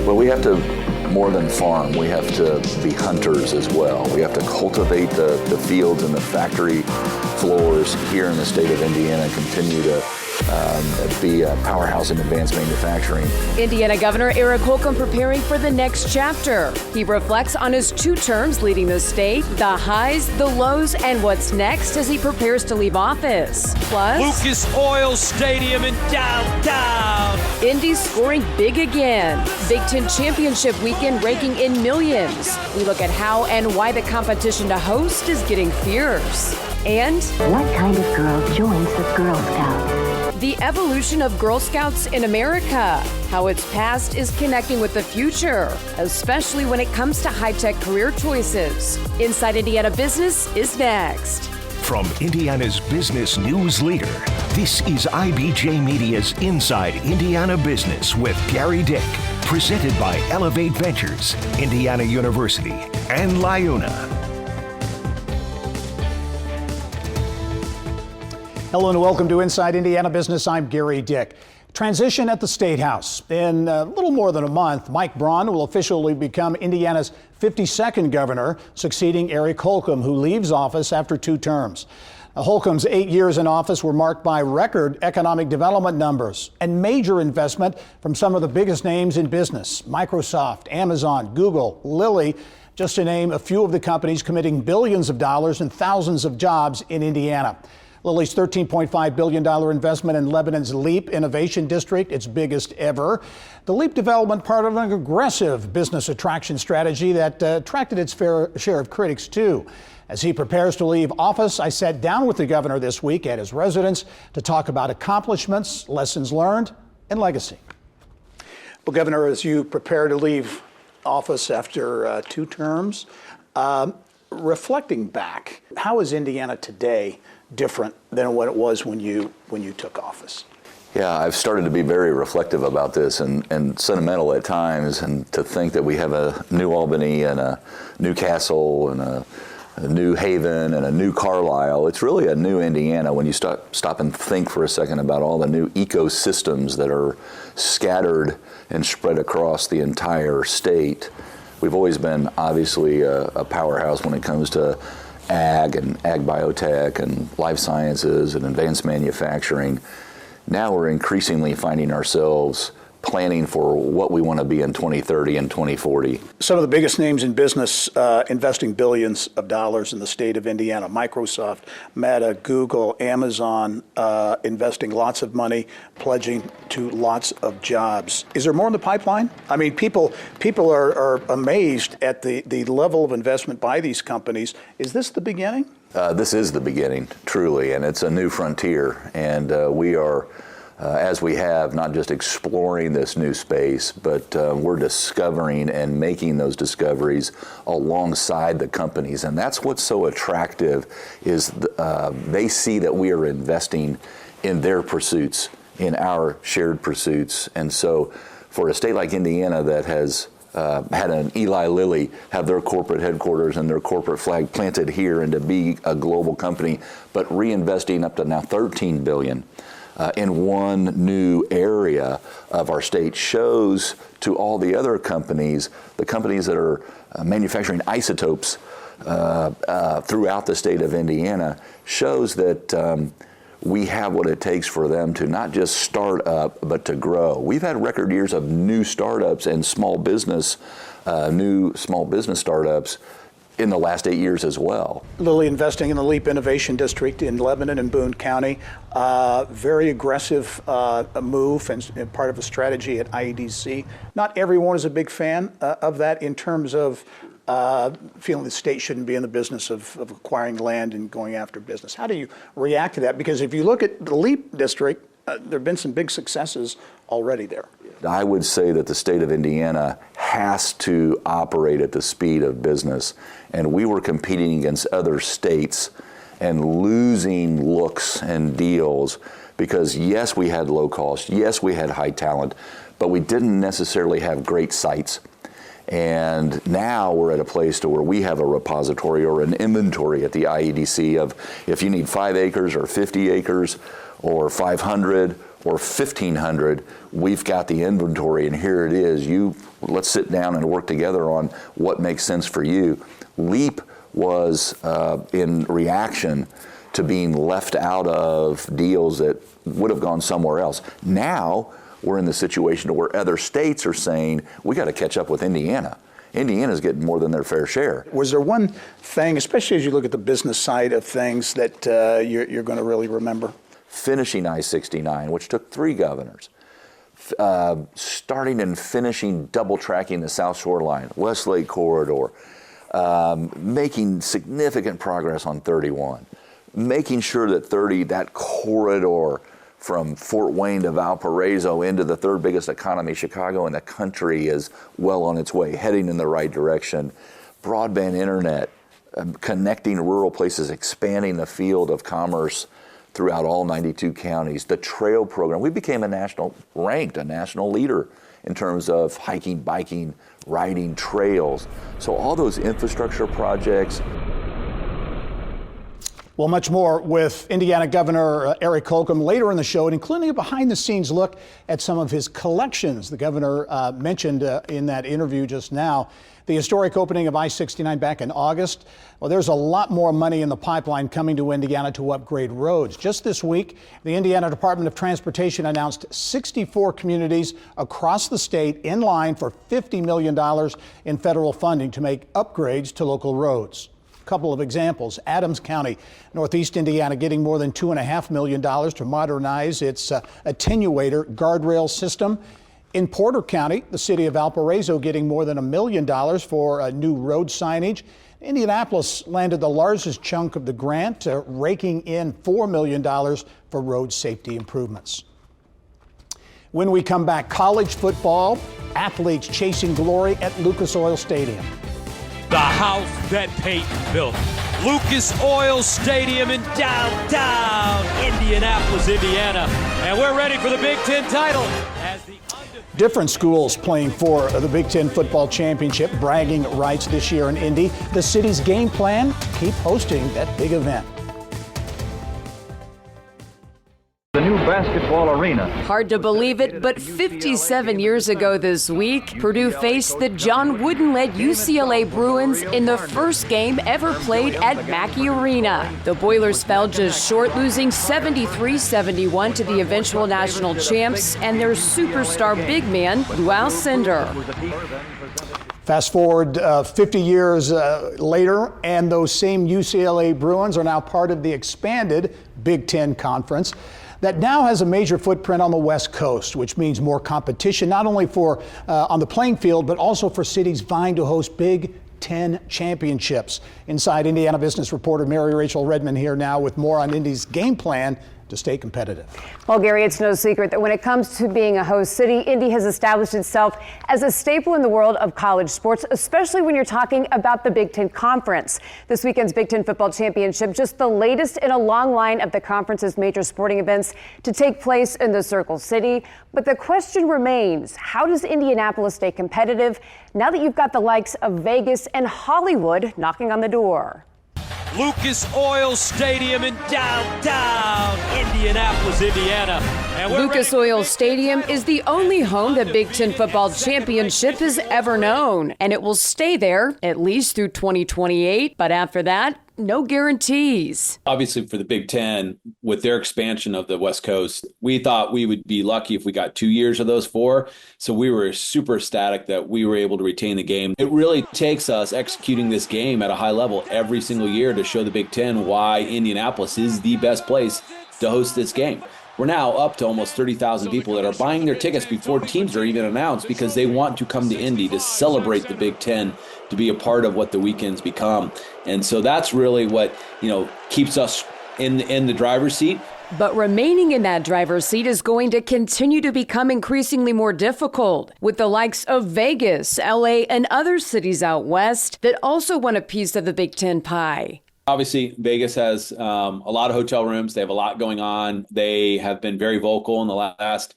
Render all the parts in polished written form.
Well, we have to more than farm. We have to be hunters as well. We have to cultivate the fields and the factory floors here in the state of Indiana and continue to be a powerhouse in advanced manufacturing. Indiana Governor Eric Holcomb preparing for the next chapter. He reflects on his 2 terms leading the state, the highs, the lows, and what's next as he prepares to leave office. Plus, Lucas Oil Stadium in downtown. Indy scoring big again. Big Ten Championship weekend raking in millions. We look at how and why the competition to host is getting fierce. And what kind of girl joins the Girl Scouts? The evolution of Girl Scouts in America, how its past is connecting with the future, especially when it comes to high-tech career choices. Inside Indiana Business is next. From Indiana's business news leader, this is IBJ Media's Inside Indiana Business with Gerry Dick, presented by Elevate Ventures, Indiana University, and LiUNA. Hello and welcome to Inside Indiana Business. I'm Gerry Dick. Transition at the State House. In a little more than a month, Mike Braun will officially become Indiana's 52nd governor, succeeding Eric Holcomb, who leaves office after 2 terms. Holcomb's 8 years in office were marked by record economic development numbers and major investment from some of the biggest names in business: Microsoft, Amazon, Google, Lilly, just to name a few of the companies committing billions of dollars and thousands of jobs in Indiana. Lilly's $13.5 billion investment in Lebanon's LEAP Innovation District, its biggest ever. The LEAP development, part of an aggressive business attraction strategy that attracted its fair share of critics, too. As he prepares to leave office, I sat down with the governor this week at his residence to talk about accomplishments, lessons learned, and legacy. Well, Governor, as you prepare to leave office after 2 terms, reflecting back, how is Indiana today different than what it was when you took office? Yeah, I've started to be very reflective about this and sentimental at times, and to think that we have a new Albany and a new Castle and a new Haven and a new Carlisle. It's really a new Indiana when you stop and think for a second about all the new ecosystems that are scattered and spread across the entire state. We've always been obviously a powerhouse when it comes to ag and ag biotech and life sciences and advanced manufacturing. Now we're increasingly finding ourselves planning for what we want to be in 2030 and 2040. Some of the biggest names in business investing billions of dollars in the state of Indiana: Microsoft, Meta, Google, Amazon, investing lots of money, pledging to lots of jobs. Is there more in the pipeline? I mean, people are amazed at the level of investment by these companies. Is this the beginning? This is the beginning, truly, and it's a new frontier, and we are as we have, not just exploring this new space, but we're discovering and making those discoveries alongside the companies. And that's what's so attractive, is they see that we are investing in their pursuits, in our shared pursuits. And so for a state like Indiana that has had an Eli Lilly have their corporate headquarters and their corporate flag planted here, and to be a global company, but reinvesting up to now $13 billion in one new area of our state, shows to all the other companies, the companies that are manufacturing isotopes throughout the state of Indiana, shows that we have what it takes for them to not just start up, but to grow. We've had record years of new startups and new small business startups in the last 8 years as well. Lilly investing in the LEAP Innovation District in Lebanon and Boone County. Very aggressive move and part of a strategy at IEDC. Not everyone is a big fan of that in terms of feeling the state shouldn't be in the business of acquiring land and going after business. How do you react to that? Because if you look at the LEAP district, there have been some big successes already there. I would say that the state of Indiana has to operate at the speed of business, and we were competing against other states and losing looks and deals because, yes, we had low cost, yes, we had high talent, but we didn't necessarily have great sites. And now we're at a place to where we have a repository or an inventory at the IEDC of, if you need 5 acres or 50 acres or 500 or 1,500, we've got the inventory and here it is. Let's sit down and work together on what makes sense for you. LEAP was in reaction to being left out of deals that would have gone somewhere else. Now we're in the situation where other states are saying, we got to catch up with Indiana. Indiana's getting more than their fair share. Was there one thing, especially as you look at the business side of things, that you're going to really remember? Finishing I-69, which took 3 governors, starting and finishing double tracking the South Shore Line, Westlake Corridor, making significant progress on 31, making sure that that corridor from Fort Wayne to Valparaiso into the 3rd biggest economy, Chicago, in the country is well on its way, heading in the right direction. Broadband internet, connecting rural places, expanding the field of commerce throughout all 92 counties. The trail program, we became a national leader in terms of hiking, biking, riding trails. So all those infrastructure projects. Well, much more with Indiana Governor Eric Holcomb later in the show, including a behind-the-scenes look at some of his collections. The governor mentioned in that interview just now the historic opening of I-69 back in August. Well, there's a lot more money in the pipeline coming to Indiana to upgrade roads. Just this week, the Indiana Department of Transportation announced 64 communities across the state in line for $50 million in federal funding to make upgrades to local roads. Couple of examples. Adams County, Northeast Indiana, getting more than $2.5 million to modernize its attenuator guardrail system. In Porter County, the city of Valparaiso getting more than $1 million for new road signage. Indianapolis landed the largest chunk of the grant, raking in $4 million for road safety improvements. When we come back, college football, athletes chasing glory at Lucas Oil Stadium. The house that Peyton built. Lucas Oil Stadium in downtown Indianapolis, Indiana. And we're ready for the Big Ten title. As the Different schools playing for the Big Ten football championship, bragging rights this year in Indy. The city's game plan, keep hosting that big event. The new basketball arena. Hard to believe it, but 57 years ago this week, Purdue faced the John Wooden-led UCLA Bruins in the first game ever played at Mackey Arena. The Boilers fell just short, losing 73-71 to the eventual national champs and their superstar big man, Lou Alcindor. Fast forward 50 years later, and those same UCLA Bruins are now part of the expanded Big Ten Conference that now has a major footprint on the West Coast, which means more competition, not only for on the playing field, but also for cities vying to host Big Ten championships. Inside Indiana business reporter Mary-Rachel Redman here now with more on Indy's game plan to stay competitive. Well, Gary, it's no secret that when it comes to being a host city, Indy has established itself as a staple in the world of college sports, especially when you're talking about the Big Ten Conference. This weekend's Big Ten Football Championship, just the latest in a long line of the conference's major sporting events to take place in the Circle City. But the question remains, how does Indianapolis stay competitive now that you've got the likes of Vegas and Hollywood knocking on the door? Lucas Oil Stadium in downtown Indianapolis, Indiana. And Lucas Oil Stadium is the only home the Big Ten Football Championship has ever known, and it will stay there at least through 2028. But after that, no guarantees. Obviously, for the Big Ten, with their expansion of the West Coast, we thought we would be lucky if we got 2 years of those 4. So we were super ecstatic that we were able to retain the game. It really takes us executing this game at a high level every single year to show the Big Ten why Indianapolis is the best place to host this game. We're now up to almost 30,000 people that are buying their tickets before teams are even announced because they want to come to Indy to celebrate the Big Ten, to be a part of what the weekends become. And so that's really what, keeps us in the driver's seat. But remaining in that driver's seat is going to continue to become increasingly more difficult, with the likes of Vegas, LA, and other cities out west that also want a piece of the Big Ten pie. Obviously, Vegas has a lot of hotel rooms. They have a lot going on. They have been very vocal in the last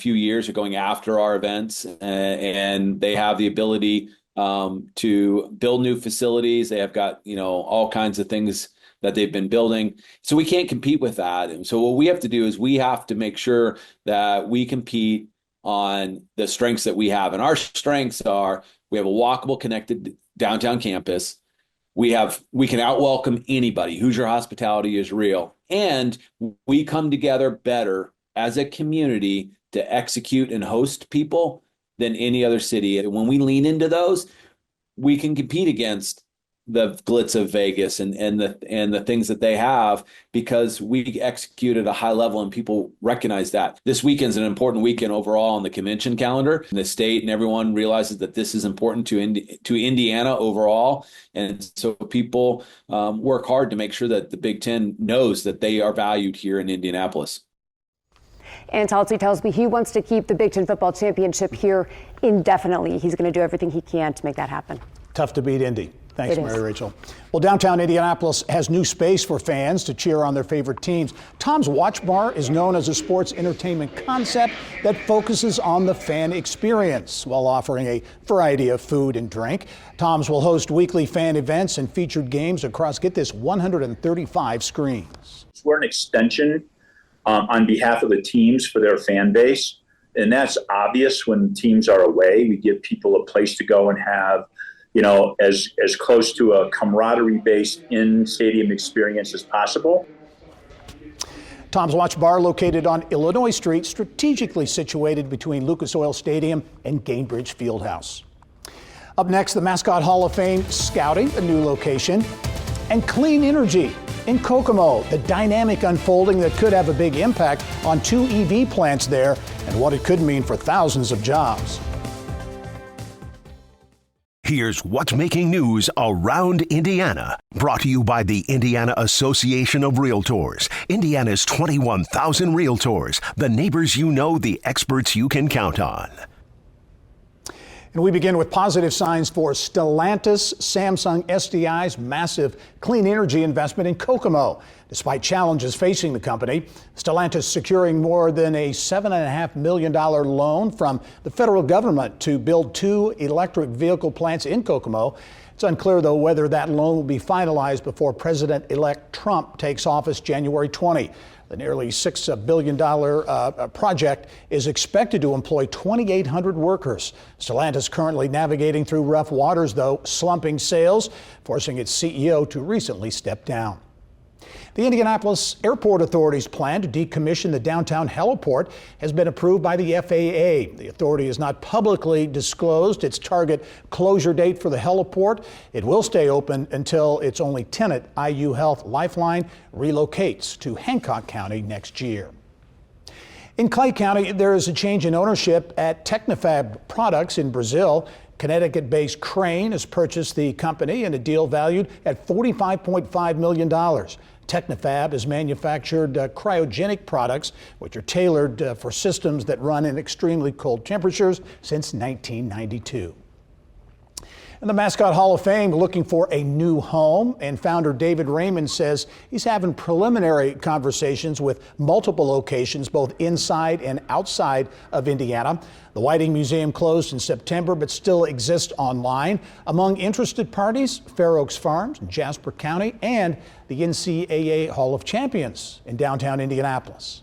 few years of going after our events, and they have the ability to build new facilities. They have got, all kinds of things that they've been building. So we can't compete with that. And so what we have to do is we have to make sure that we compete on the strengths that we have. And our strengths are, we have a walkable, connected downtown campus. We can out-welcome anybody. Hoosier hospitality is real. And we come together better as a community to execute and host people than any other city. And when we lean into those, we can compete against the glitz of Vegas and the things that they have, because we execute at a high level and people recognize that. This weekend's an important weekend overall on the convention calendar. And the state and everyone realizes that this is important to Indiana overall. And so people work hard to make sure that the Big Ten knows that they are valued here in Indianapolis. And Talty tells me he wants to keep the Big Ten football championship here indefinitely. He's going to do everything he can to make that happen. Tough to beat Indy. Thanks, Mary-Rachel. Well, downtown Indianapolis has new space for fans to cheer on their favorite teams. Tom's Watch Bar is known as a sports entertainment concept that focuses on the fan experience while offering a variety of food and drink. Tom's will host weekly fan events and featured games across, get this, 135 screens. We're an extension on behalf of the teams for their fan base. And that's obvious when teams are away. We give people a place to go and have, you know, as close to a camaraderie-based in-stadium experience as possible. Tom's Watch Bar, located on Illinois Street, strategically situated between Lucas Oil Stadium and Gainbridge Fieldhouse. Up next, the Mascot Hall of Fame scouting a new location, and clean energy in Kokomo, the dynamic unfolding that could have a big impact on 2 EV plants there and what it could mean for thousands of jobs. Here's what's making news around Indiana. Brought to you by the Indiana Association of Realtors. Indiana's 21,000 realtors. The neighbors you know, the experts you can count on. And we begin with positive signs for Stellantis, Samsung SDI's massive clean energy investment in Kokomo. Despite challenges facing the company, Stellantis securing more than a $7.5 million loan from the federal government to build 2 electric vehicle plants in Kokomo. It's unclear, though, whether that loan will be finalized before President-elect Trump takes office January 20. The nearly $6 billion project is expected to employ 2,800 workers. Stellantis currently navigating through rough waters, though, slumping sales, forcing its CEO to recently step down. The Indianapolis Airport Authority's plan to decommission the downtown heliport has been approved by the FAA. The authority has not publicly disclosed its target closure date for the heliport. It will stay open until its only tenant, IU Health Lifeline, relocates to Hancock County next year. In Clay County, there is a change in ownership at Technifab Products in Brazil. Connecticut-based Crane has purchased the company in a deal valued at $45.5 million. Technifab has manufactured cryogenic products, which are tailored for systems that run in extremely cold temperatures since 1992. And the Mascot Hall of Fame looking for a new home, and founder David Raymond says he's having preliminary conversations with multiple locations both inside and outside of Indiana. The Whiting Museum closed in September but still exists online. Among interested parties, Fair Oaks Farms in Jasper County and the NCAA Hall of Champions in downtown Indianapolis.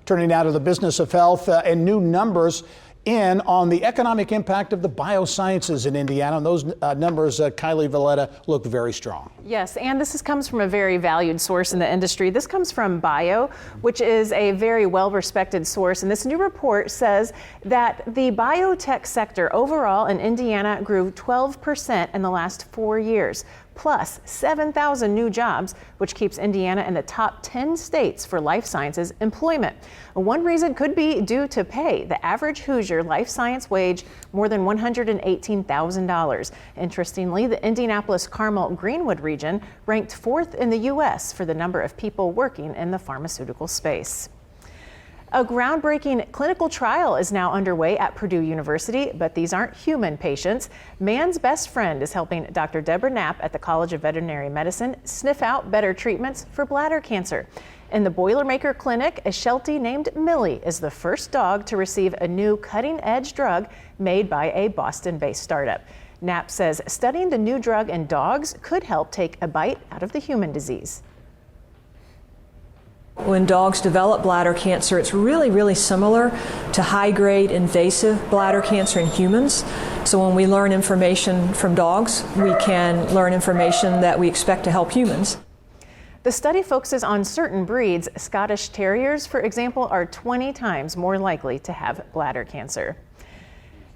Turning now to the business of health and new numbers in on the economic impact of the biosciences in Indiana. And those numbers, Kylie Valletta, look very strong. Yes, and this comes from a very valued source in the industry. This comes from Bio, which is a very well-respected source. And this new report says that the biotech sector overall in Indiana grew 12% in the last 4 years, plus 7,000 new jobs, which keeps Indiana in the top 10 states for life sciences employment. One reason could be due to pay. The average Hoosier life science wage more than $118,000. Interestingly, the Indianapolis-Carmel-Greenwood region ranked 4th in the U.S. for the number of people working in the pharmaceutical space. A groundbreaking clinical trial is now underway at Purdue University, but these aren't human patients. Man's best friend is helping Dr. Deborah Knapp at the College of Veterinary Medicine sniff out better treatments for bladder cancer. In the Boilermaker Clinic, a Sheltie named Millie is the first dog to receive a new cutting-edge drug made by a Boston-based startup. Knapp says studying the new drug in dogs could help take a bite out of the human disease. When dogs develop bladder cancer, it's really similar to high-grade invasive bladder cancer in humans. So when we learn information from dogs, we can learn information that we expect to help humans. The study focuses on certain breeds. Scottish Terriers, for example, are 20 times more likely to have bladder cancer.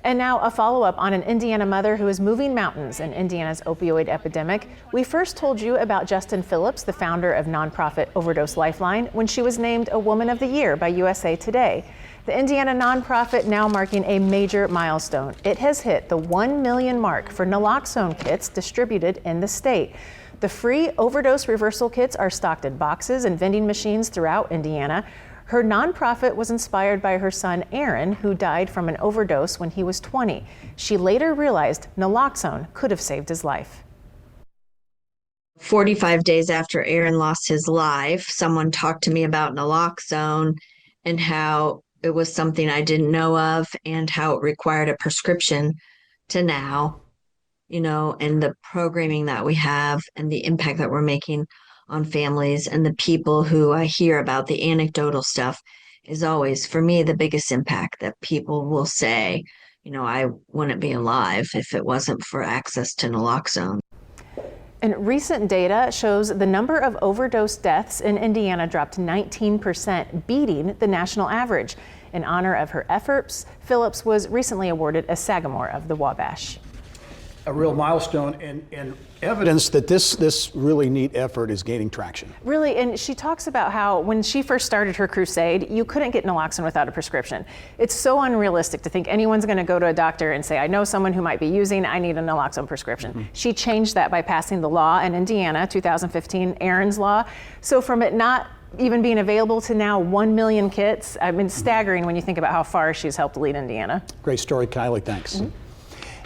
And now a follow-up on an Indiana mother who is moving mountains in Indiana's opioid epidemic. We first told you about Justin Phillips, the founder of nonprofit Overdose Lifeline, when she was named a Woman of the Year by USA Today. The Indiana nonprofit now marking a major milestone. It has hit the 1 million mark for naloxone kits distributed in the state. The free overdose reversal kits are stocked in boxes and vending machines throughout Indiana. Her nonprofit was inspired by her son, Aaron, who died from an overdose when he was 20. She later realized naloxone could have saved his life. 45 days after Aaron lost his life, someone talked to me about naloxone and how it was something I didn't know of and how it required a prescription to now, and the programming that we have and the impact that we're making on families and the people who I hear about. The anecdotal stuff is always, for me, the biggest impact, that people will say, I wouldn't be alive if it wasn't for access to naloxone. And recent data shows the number of overdose deaths in Indiana dropped 19%, beating the national average. In honor of her efforts, Phillips was recently awarded a Sagamore of the Wabash. A real milestone and evidence that this really neat effort is gaining traction. Really, and she talks about how when she first started her crusade, you couldn't get naloxone without a prescription. It's so unrealistic to think anyone's going to go to a doctor and say, I know someone who might be using, I need a naloxone prescription. Mm-hmm. She changed that by passing the law in Indiana, 2015, Aaron's Law. So from it not even being available to now 1 million kits, staggering when you think about how far she's helped lead Indiana. Great story, Kylie, thanks. Mm-hmm.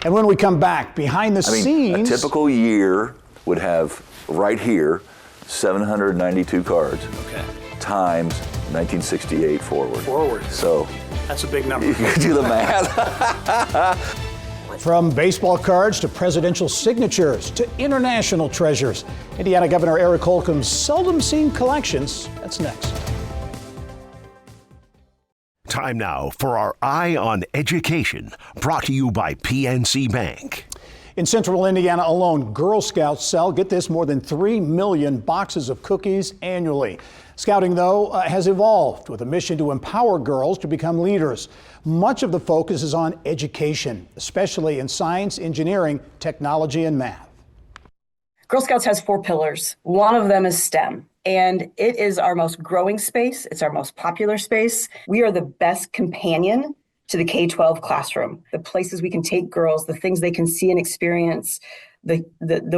And when we come back, behind the scenes... A typical year would have, right here, 792 cards. Okay. Times 1968 forward. So... That's a big number. You can do the math. From baseball cards to presidential signatures to international treasures, Indiana Governor Eric Holcomb's seldom seen collections. That's next. Time now for our Eye on Education, brought to you by PNC Bank. In central Indiana alone, Girl Scouts sell, get this, more than 3 million boxes of cookies annually. Scouting, though, has evolved with a mission to empower girls to become leaders. Much of the focus is on education, especially in science, engineering, technology, and math. Girl Scouts has 4 pillars. One of them is STEM. And it is our most growing space. It's our most popular space. We are the best companion to the K-12 classroom. The places we can take girls, the things they can see and experience, the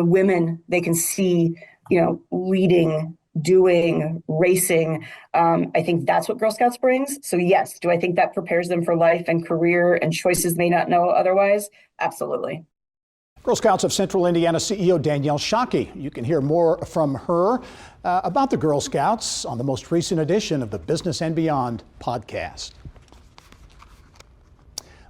women they can see, leading, doing, racing. I think that's what Girl Scouts brings. So yes, do I think that prepares them for life and career and choices they may not know otherwise? Absolutely. Girl Scouts of Central Indiana CEO Danielle Shockey. You can hear more from her about the Girl Scouts on the most recent edition of the Business and Beyond podcast.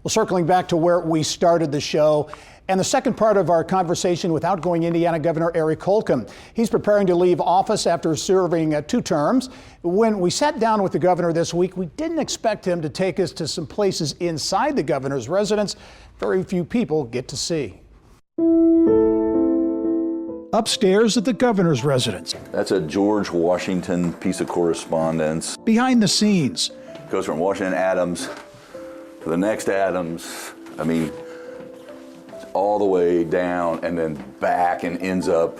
Well, circling back to where we started the show and the second part of our conversation with outgoing Indiana Governor Eric Holcomb. He's preparing to leave office after serving 2 terms. When we sat down with the governor this week, we didn't expect him to take us to some places inside the governor's residence very few people get to see. Upstairs at the governor's residence. That's a George Washington piece of correspondence. Behind the scenes. Goes from Washington Adams to the next Adams. All the way down and then back and ends up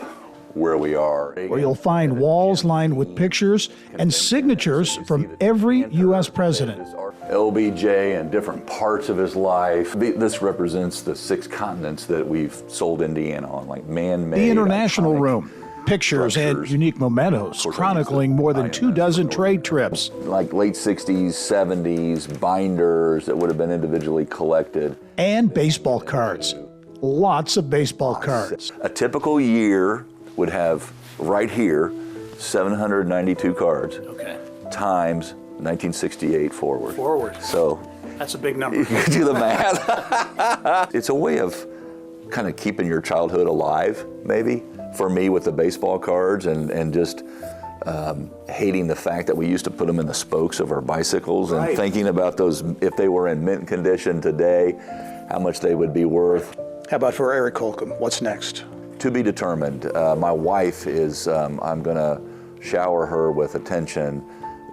where we are. Where you'll find walls lined with pictures and signatures from every U.S. president. LBJ and different parts of his life. This represents the 6 continents that we've sold Indiana on, like man-made. The International Room. Pictures and unique mementos chronicling more than 24 trade trips. Like late 60s, 70s, binders that would have been individually collected. And baseball cards. Lots of baseball cards. A typical year would have, right here, 792 cards. Okay. Times 1968 forward. So that's a big number. You can do the math. It's a way of kind of keeping your childhood alive, maybe, for me with the baseball cards and just hating the fact that we used to put them in the spokes of our bicycles and thinking about those, if they were in mint condition today, how much they would be worth. How about for Eric Holcomb? What's next? To be determined. My wife is, I'm going to shower her with attention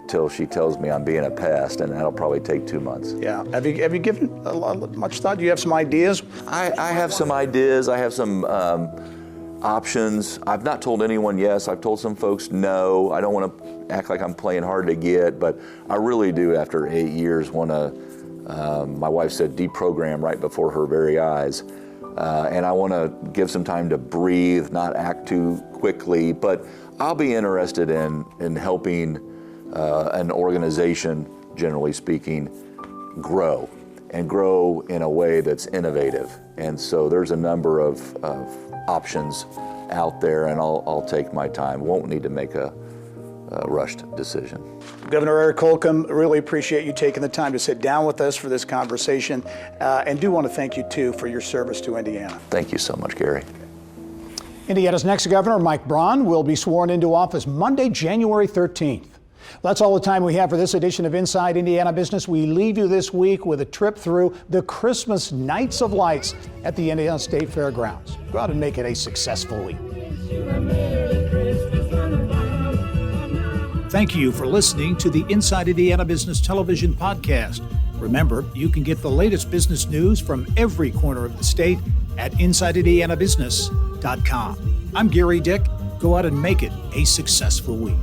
till she tells me I'm being a pest, and that'll probably take 2 months. Yeah. Have you given much thought? Do you have some ideas? I have some ideas. I have some options. I've not told anyone yes. I've told some folks no. I don't want to act like I'm playing hard to get, but I really do, after 8 years, want to, my wife said, deprogram right before her very eyes. And I want to give some time to breathe, not act too quickly, but I'll be interested in helping an organization, generally speaking, grow in a way that's innovative. And so there's a number of options out there, and I'll take my time. Won't need to make a rushed decision. Governor Eric Holcomb, really appreciate you taking the time to sit down with us for this conversation, and do want to thank you too for your service to Indiana. Thank you so much, Gary. Indiana's next governor, Mike Braun, will be sworn into office Monday, January 13th. That's all the time we have for this edition of Inside Indiana Business. We leave you this week with a trip through the Christmas Nights of Lights at the Indiana State Fairgrounds. Go out and make it a successful week. Thank you for listening to the Inside Indiana Business Television podcast. Remember, you can get the latest business news from every corner of the state at InsideIndianaBusiness.com. I'm Gerry Dick. Go out and make it a successful week.